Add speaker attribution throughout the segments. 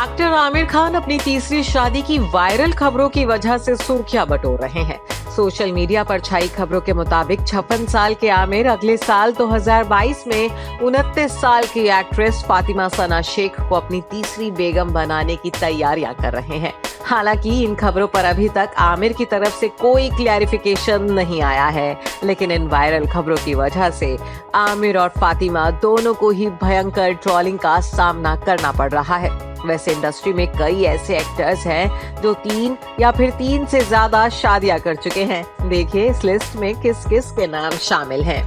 Speaker 1: Actor Aamir Khan अपनी तीसरी शादी की वायरल खबरों की वजह से सुर्खियां बटोर रहे हैं। सोशल मीडिया पर छाई खबरों के मुताबिक 56 साल के आमिर अगले साल 2022 में 29 साल की एक्ट्रेस फातिमा सना शेख को अपनी तीसरी बेगम बनाने की तैयारियां कर रहे हैं। हालांकि इन खबरों पर अभी तक आमिर की तरफ से कोई क्लैरिफिकेशन नहीं आया है, लेकिन इन वायरल खबरों की वजह से आमिर और फातिमा दोनों को ही भयंकर ट्रोलिंग का सामना करना पड़ रहा है। वैसे इंडस्ट्री में कई ऐसे एक्टर्स हैं जो 3 या फिर 3 से ज्यादा शादियां कर चुके हैं। देखिए इस लिस्ट में किस किस के नाम शामिल हैं।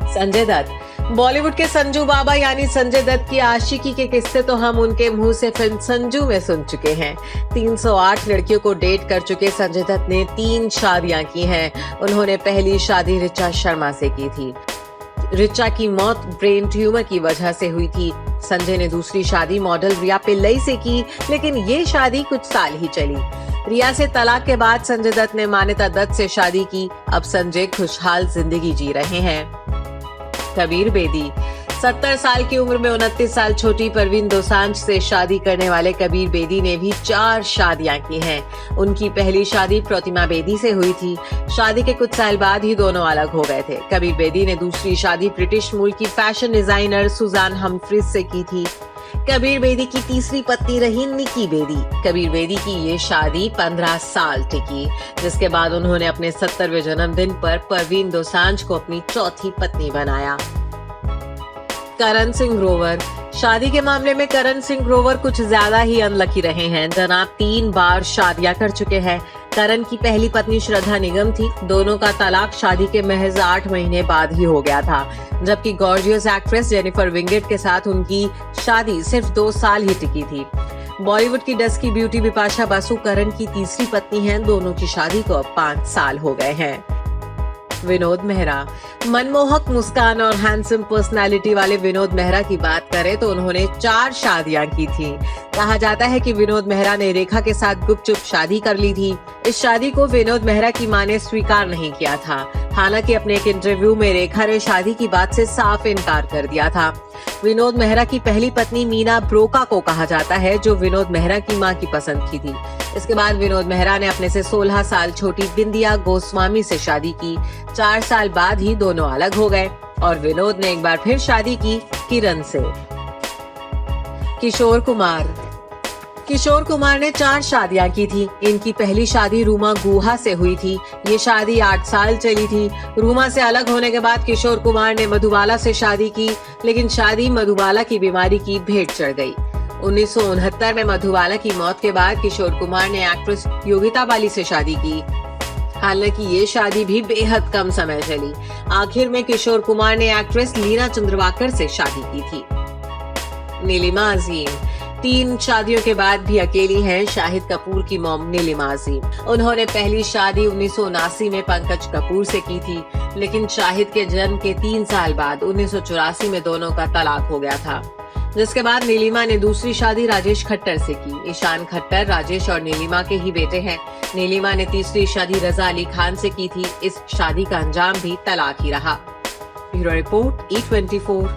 Speaker 1: संजय दत्त। बॉलीवुड के संजू बाबा यानी संजय दत्त की आशिकी के किस्से तो हम उनके मुंह से फिल्म संजू में सुन चुके हैं। 308 लड़कियों को डेट कर चुके संजय दत्त ने 3 शादियां की हैं। उन्होंने पहली शादी ऋचा शर्मा से की थी। ऋचा की मौत ब्रेन ट्यूमर की वजह से हुई थी। संजय ने दूसरी शादी मॉडल रिया पिल्लई से की, लेकिन ये शादी कुछ साल ही चली। रिया से तलाक के बाद संजय दत्त ने मान्यता दत्त से शादी की। अब संजय खुशहाल जिंदगी जी रहे हैं। कबीर बेदी। 70 साल की उम्र में 29 साल छोटी परवीन दोसांझ से शादी करने वाले कबीर बेदी ने भी 4 शादियां की हैं। उनकी पहली शादी प्रतिमा बेदी से हुई थी। शादी के कुछ साल बाद ही दोनों अलग हो गए थे। कबीर बेदी ने दूसरी शादी ब्रिटिश मूल की फैशन डिजाइनर सुजान हम्फ्रीज से की थी। कबीर बेदी की तीसरी पत्नी रही निकी बेदी। कबीर बेदी की ये शादी 15 साल टिकी, जिसके बाद उन्होंने अपने 70वें जन्मदिन पर परवीन दोसांझ को अपनी चौथी पत्नी बनाया। करण सिंह ग्रोवर। शादी के मामले में करण सिंह ग्रोवर कुछ ज्यादा ही अनलकी रहे हैं। जनाब 3 बार शादियां कर चुके हैं। करण की पहली पत्नी श्रद्धा निगम थी। दोनों का तलाक शादी के महज 8 महीने बाद ही हो गया था, जबकि गॉर्जियस एक्ट्रेस जेनिफर विंगेट के साथ उनकी शादी सिर्फ 2 साल ही टिकी थी। बॉलीवुड की डस्की ब्यूटी बिपाशा बासु करण की तीसरी पत्नी हैं। दोनों की शादी को अब 5 साल हो गए हैं। विनोद मेहरा। मनमोहक मुस्कान और हैंडसम पर्सनालिटी वाले विनोद मेहरा की बात करें तो उन्होंने 4 शादियां की थी। कहा जाता है कि विनोद मेहरा ने रेखा के साथ गुपचुप शादी कर ली थी। इस शादी को विनोद मेहरा की मां ने स्वीकार नहीं किया था। हालांकि अपने एक इंटरव्यू में रेखा ने शादी की बात से साफ इनकार कर दिया था। विनोद मेहरा की पहली पत्नी मीना ब्रोका को कहा जाता है, जो विनोद मेहरा की मां की पसंद की थी। इसके बाद विनोद मेहरा ने अपने से 16 साल छोटी बिंदिया गोस्वामी से शादी की। 4 साल बाद ही दोनों अलग हो गए और विनोद ने एक बार फिर शादी की किरण से। किशोर कुमार। किशोर कुमार ने 4 शादियां की थी। इनकी पहली शादी रूमा गुहा से हुई थी। ये शादी 8 साल चली थी। रूमा से अलग होने के बाद किशोर कुमार ने मधुबाला से शादी की, लेकिन शादी मधुबाला की बीमारी की भेंट चढ़ गई। 1969 में मधुबाला की मौत के बाद किशोर कुमार ने एक्ट्रेस योगिता बाली से शादी की। हालांकि ये शादी भी बेहद कम समय चली। आखिर में किशोर कुमार ने एक्ट्रेस लीना चंद्रवाकर से शादी की थी। नीलिमा अजीम। 3 शादियों के बाद भी अकेली हैं शाहिद कपूर की मॉम नीलिमा अजीम। उन्होंने पहली शादी 1979 में पंकज कपूर से की थी, लेकिन शाहिद के जन्म के 3 साल बाद 1984 में दोनों का तलाक हो गया था। जिसके बाद नीलिमा ने दूसरी शादी राजेश खट्टर से की। ईशान खट्टर राजेश और नीलिमा के ही बेटे हैं। नीलिमा ने तीसरी शादी रजा अली खान से की थी। इस शादी का अंजाम भी तलाक ही रहा। Bureau report E24।